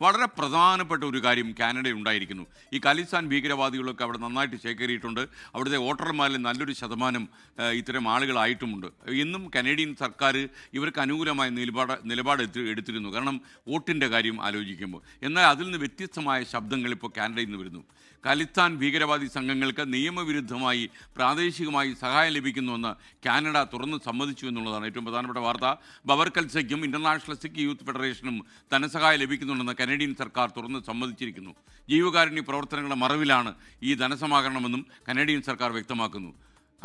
വളരെ പ്രധാനപ്പെട്ട ഒരു കാര്യം കാനഡയുണ്ടായിരിക്കുന്നു. ഈ ഖാലിസ്ഥാൻ ഭീകരവാദികളൊക്കെ അവിടെ നന്നായിട്ട് ശേഖരിയിട്ടുണ്ട്. അവിടുത്തെ വോട്ടർമാരിൽ നല്ലൊരു ശതമാനം ഇത്തരം ആളുകളായിട്ടുമുണ്ട്. ഇന്നും കനേഡിയൻ സർക്കാർ ഇവർക്ക് അനുകൂലമായ നിലപാട് എടുത്തിരുന്നു. കാരണം വോട്ടിൻ്റെ കാര്യം ആലോചിക്കുമ്പോൾ. എന്നാൽ അതിൽ നിന്ന് വ്യത്യസ്തമായ ശബ്ദങ്ങൾ ഇപ്പോൾ കാനഡയിൽ നിന്ന് വരുന്നു. ഖാലിസ്ഥാൻ ഭീകരവാദി സംഘങ്ങൾക്ക് നിയമവിരുദ്ധമായി പ്രാദേശികമായി സഹായം ലഭിക്കുന്നുവെന്ന് കാനഡ തുറന്ന് സമ്മതിച്ചു എന്നുള്ളതാണ് ഏറ്റവും പ്രധാനപ്പെട്ട വാർത്ത. ബബർ കൽസയ്ക്കും ഇൻ്റർനാഷണൽ സിഖ് യൂത്ത് ഫെഡറേഷനും ധനസഹായം ലഭിക്കുന്നുണ്ടെന്ന് കനേഡിയൻ സർക്കാർ തുറന്ന് സമ്മതിച്ചിരിക്കുന്നു. ജീവകാരുണ്യ പ്രവർത്തനങ്ങളുടെ മറവിലാണ് ഈ ധനസമാഹരണമെന്നും കനേഡിയൻ സർക്കാർ വ്യക്തമാക്കുന്നു.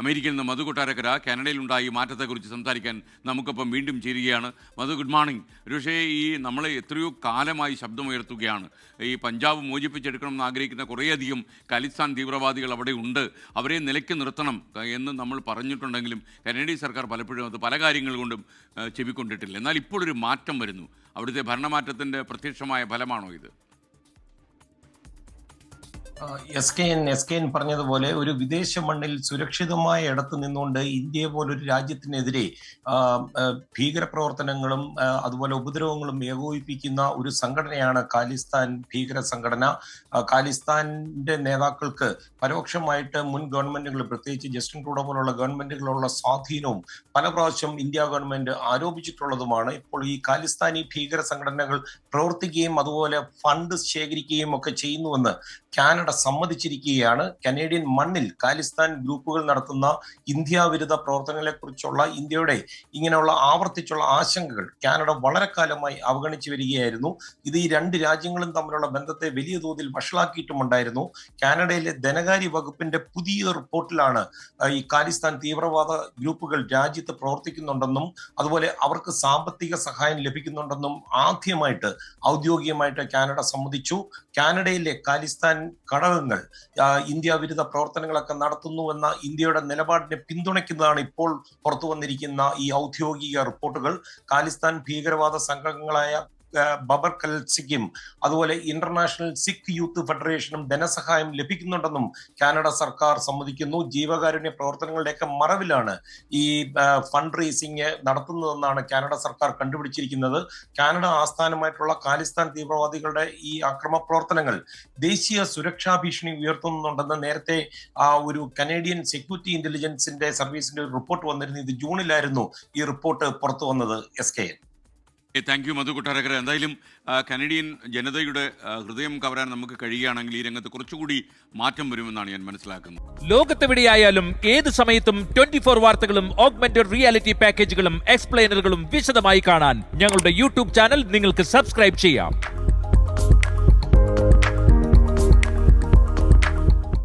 അമേരിക്കയിൽ നിന്ന് മധു കൊട്ടാരക്കര കാനഡയിലുണ്ടായി മാറ്റത്തെക്കുറിച്ച് സംസാരിക്കാൻ നമുക്കൊപ്പം വീണ്ടും ചേരുകയാണ്. മധു, ഗുഡ് മോർണിംഗ്. പക്ഷേ നമ്മൾ എത്രയോ കാലമായി ശബ്ദമുയർത്തുകയാണ്. ഈ പഞ്ചാബ് മോചിപ്പിച്ചെടുക്കണമെന്ന് ആഗ്രഹിക്കുന്ന കുറേയധികം ഖാലിസ്ഥാൻ തീവ്രവാദികൾ അവിടെ ഉണ്ട്, അവരെ നിലയ്ക്ക് നിർത്തണം എന്ന് നമ്മൾ പറഞ്ഞിട്ടുണ്ടെങ്കിലും കനേഡിയൻ സർക്കാർ പലപ്പോഴും അത് പല കാര്യങ്ങൾ കൊണ്ടും ചെവിക്കൊണ്ടിട്ടില്ല. എന്നാൽ ഇപ്പോഴൊരു മാറ്റം വരുന്നു. അവിടുത്തെ ഭരണമാറ്റത്തിൻ്റെ പ്രത്യക്ഷമായ ഫലമാണോ ഇത്? എസ് കെ എൻ പറഞ്ഞതുപോലെ ഒരു വിദേശ മണ്ണിൽ സുരക്ഷിതമായ ഇടത്ത് നിന്നുകൊണ്ട് ഇന്ത്യയെ പോലൊരു രാജ്യത്തിനെതിരെ ഭീകരപ്രവർത്തനങ്ങളും അതുപോലെ ഉപദ്രവങ്ങളും ഏകോപിപ്പിക്കുന്ന ഒരു സംഘടനയാണ് ഖാലിസ്ഥാൻ ഭീകര സംഘടന. ഖാലിസ്ഥാന്റെ നേതാക്കൾക്ക് പരോക്ഷമായിട്ട് മുൻ ഗവൺമെന്റുകൾ, പ്രത്യേകിച്ച് ജസ്റ്റിൻ ട്രൂഡോ പോലുള്ള ഗവൺമെന്റുകളുള്ള സ്വാധീനവും പല പ്രാവശ്യം ഇന്ത്യ ഗവൺമെന്റ് ആരോപിച്ചിട്ടുള്ളതുമാണ്. ഇപ്പോൾ ഈ ഖാലിസ്ഥാനി ഭീകര സംഘടനകൾ പ്രവർത്തിക്കുകയും അതുപോലെ ഫണ്ട് ശേഖരിക്കുകയും ഒക്കെ ചെയ്യുന്നുവെന്ന് കാനഡ സമ്മതിച്ചിരിക്കുകയാണ്. കനേഡിയൻ മണ്ണിൽ ഖാലിസ്ഥാൻ ഗ്രൂപ്പുകൾ നടത്തുന്ന ഇന്ത്യ വിരുദ്ധ പ്രവർത്തനങ്ങളെ കുറിച്ചുള്ള ഇന്ത്യയുടെ ഇങ്ങനെയുള്ള ആവർത്തിച്ചുള്ള ആശങ്കകൾ കാനഡ വളരെ കാലമായി അവഗണിച്ചു വരികയായിരുന്നു. ഇത് ഈ രണ്ട് രാജ്യങ്ങളും തമ്മിലുള്ള ബന്ധത്തെ വലിയ തോതിൽ വഷളാക്കിയിട്ടുമുണ്ടായിരുന്നു. കാനഡയിലെ ധനകാര്യ വകുപ്പിന്റെ പുതിയ റിപ്പോർട്ടിലാണ് ഈ ഖാലിസ്ഥാൻ തീവ്രവാദ ഗ്രൂപ്പുകൾ രാജ്യത്ത് പ്രവർത്തിക്കുന്നുണ്ടെന്നും അതുപോലെ അവർക്ക് സാമ്പത്തിക സഹായം ലഭിക്കുന്നുണ്ടെന്നും ആദ്യമായിട്ട് ഔദ്യോഗികമായിട്ട് കാനഡ സമ്മതിച്ചു. കാനഡയിലെ ഖാലിസ്ഥാൻ ഘടകങ്ങൾ ഇന്ത്യ വിരുദ്ധ പ്രവർത്തനങ്ങളൊക്കെ നടത്തുന്നുവെന്ന ഇന്ത്യയുടെ നിലപാടിനെ പിന്തുണയ്ക്കുന്നതാണ് ഇപ്പോൾ പുറത്തു വന്നിരിക്കുന്ന ഈ ഔദ്യോഗിക റിപ്പോർട്ടുകൾ. ഖാലിസ്ഥാൻ ഭീകരവാദ സംഘങ്ങളായ ബബർ കൽസിക്കും അതുപോലെ ഇന്റർനാഷണൽ സിഖ് യൂത്ത് ഫെഡറേഷനും ധനസഹായം ലഭിക്കുന്നുണ്ടെന്നും കാനഡ സർക്കാർ സമ്മതിക്കുന്നു. ജീവകാരുണ്യ പ്രവർത്തനങ്ങളുടെയൊക്കെ മറവിലാണ് ഈ ഫണ്ട് റേസിംഗ് നടത്തുന്നതെന്നാണ് കാനഡ സർക്കാർ കണ്ടുപിടിച്ചിരിക്കുന്നത്. കാനഡ ആസ്ഥാനമായിട്ടുള്ള ഖാലിസ്ഥാൻ തീവ്രവാദികളുടെ ഈ അക്രമ പ്രവർത്തനങ്ങൾ ദേശീയ സുരക്ഷാ ഭീഷണി ഉയർത്തുന്നുണ്ടെന്ന് നേരത്തെ ഒരു കനേഡിയൻ സെക്യൂരിറ്റി ഇന്റലിജൻസിന്റെ സർവീസിന്റെ ഒരു റിപ്പോർട്ട് വന്നിരുന്നു. ഇത് ജൂണിലായിരുന്നു ഈ റിപ്പോർട്ട് പുറത്തു വന്നത്. S K N. Thank you Madhu Kottarakkara. എന്തായാലും കനേഡിയൻ ജനതയുടെ ഹൃദയം കവരാൻ നമുക്ക് കഴിയുകയാണെങ്കിൽ ഈ രംഗത്ത് കുറച്ചുകൂടി മാറ്റം വരുമെന്നാണ് ഞാൻ മനസ്സിലാക്കുന്നത്. ലോകത്തെവിടെയായാലും ഏത് സമയത്തും 24 വാർത്തകളും ഓഗ്മെന്റഡ് റിയാലിറ്റി പാക്കേജുകളും എക്സ്പ്ലെയിനറുകളും വിശദമായി കാണാൻ ഞങ്ങളുടെ യൂട്യൂബ് ചാനൽ നിങ്ങൾക്ക് സബ്സ്ക്രൈബ് ചെയ്യാം.